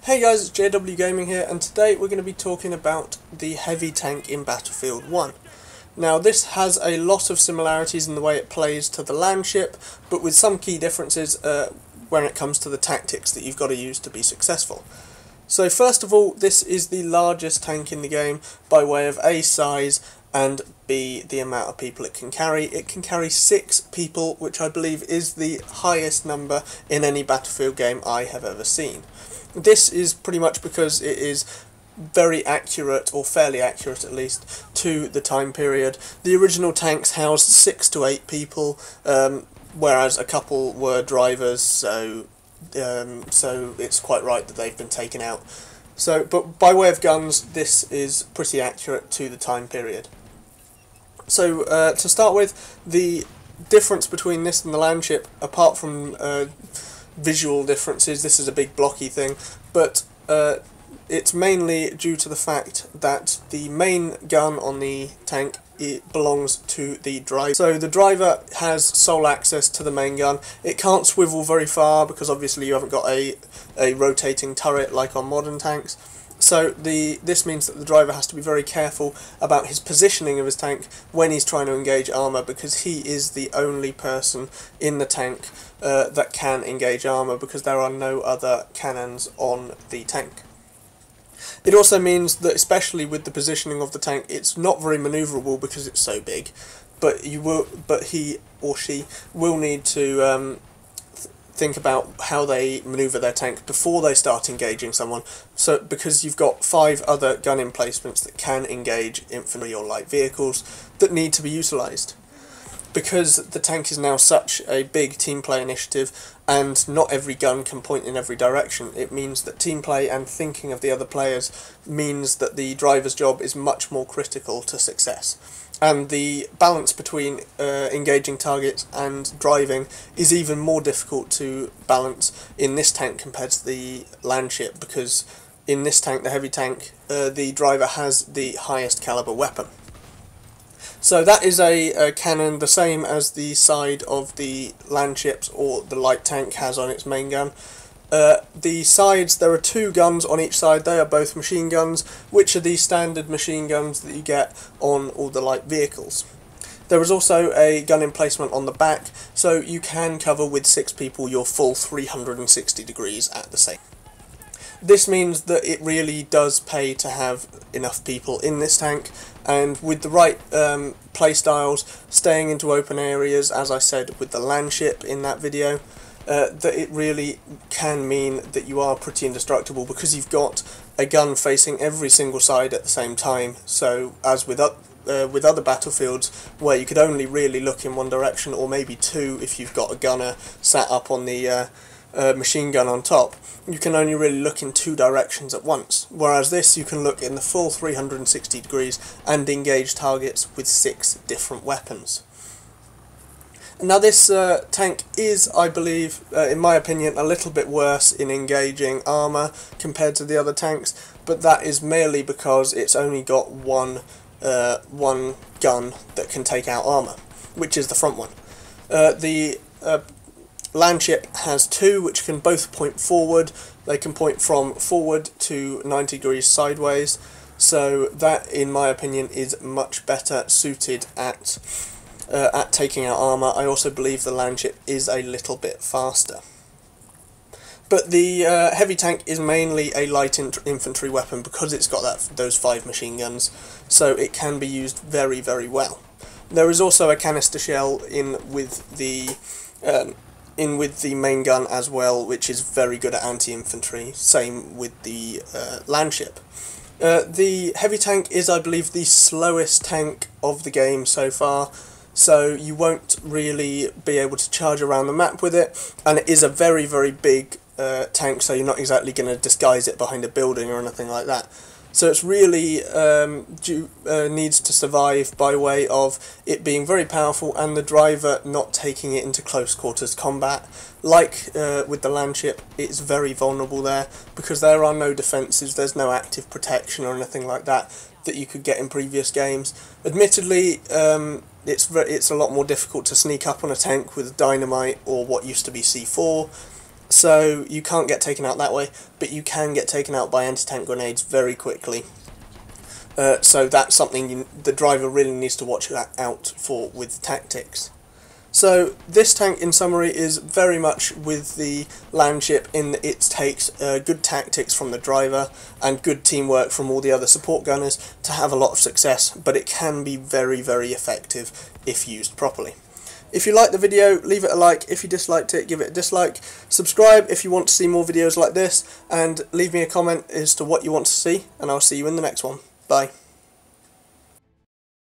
Hey guys, it's JW Gaming here, and today we're going to be talking about the heavy tank in Battlefield 1. Now this has a lot of similarities in the way it plays to the Landship, but with some key differences when it comes to the tactics that you've got to use to be successful. So first of all, this is the largest tank in the game by way of A, size, and B, the amount of people it can carry. It can carry 6 people, which I believe is the highest number in any Battlefield game I have ever seen. This is pretty much because it is very accurate, or fairly accurate at least, to the time period. The original tanks housed 6 to 8 people, whereas a couple were drivers, so it's quite right that they've been taken out. But by way of guns, this is pretty accurate to the time period. So to start with, the difference between this and the Landship, apart from visual differences, this is a big blocky thing, but it's mainly due to the fact that the main gun on the tank, it belongs to the driver. So the driver has sole access to the main gun. It can't swivel very far because obviously you haven't got a rotating turret like on modern tanks. So this means that the driver has to be very careful about his positioning of his tank when he's trying to engage armour, because he is the only person in the tank that can engage armour, because there are no other cannons on the tank. It also means that, especially with the positioning of the tank, it's not very manoeuvrable because it's so big, but he or she will need to think about how they manoeuvre their tank before they start engaging someone, so because you've got 5 other gun emplacements that can engage infantry or light vehicles that need to be utilised. Because the tank is now such a big team play initiative, and not every gun can point in every direction, it means that team play and thinking of the other players means that the driver's job is much more critical to success. And the balance between engaging targets and driving is even more difficult to balance in this tank compared to the Landship, because in this tank, the heavy tank, the driver has the highest caliber weapon. So that is a cannon the same as the side of the Landships or the light tank has on its main gun. The sides, there are 2 guns on each side. They are both machine guns, which are the standard machine guns that you get on all the light vehicles. There is also a gun emplacement on the back, so you can cover with 6 people your full 360 degrees at the same. This means that it really does pay to have enough people in this tank, and with the right playstyles, staying into open areas, as I said with the Landship in that video, that it really can mean that you are pretty indestructible, because you've got a gun facing every single side at the same time. So as with other battlefields where you could only really look in one direction, or maybe 2 if you've got a gunner sat up on the machine gun on top, you can only really look in 2 directions at once, whereas this you can look in the full 360 degrees and engage targets with 6 different weapons. Now this tank is, I believe, in my opinion, a little bit worse in engaging armour compared to the other tanks, but that is merely because it's only got one gun that can take out armour, which is the front one. The Landship has 2 which can both point forward. They can point from forward to 90 degrees sideways, so that, in my opinion, is much better suited at taking out armour. I also believe the Landship is a little bit faster. But the heavy tank is mainly a light infantry weapon because it's got those 5 machine guns, so it can be used very, very well. There is also a canister shell in with the main gun as well, which is very good at anti-infantry. Same with the Landship. The heavy tank is, I believe, the slowest tank of the game so far, so you won't really be able to charge around the map with it, and it is a very, very big tank, so you're not exactly going to disguise it behind a building or anything like that. So it's really needs to survive by way of it being very powerful and the driver not taking it into close quarters combat. Like with the Landship, it's very vulnerable there because there are no defences, there's no active protection or anything like that you could get in previous games. Admittedly, it's a lot more difficult to sneak up on a tank with dynamite or what used to be C4, so you can't get taken out that way, but you can get taken out by anti-tank grenades very quickly. So that's something the driver really needs to watch out for with tactics. So this tank in summary is very much with the Landship in that it takes good tactics from the driver and good teamwork from all the other support gunners to have a lot of success, but it can be very, very effective if used properly. If you liked the video, leave it a like. If you disliked it, give it a dislike. Subscribe if you want to see more videos like this, and leave me a comment as to what you want to see, and I'll see you in the next one. Bye.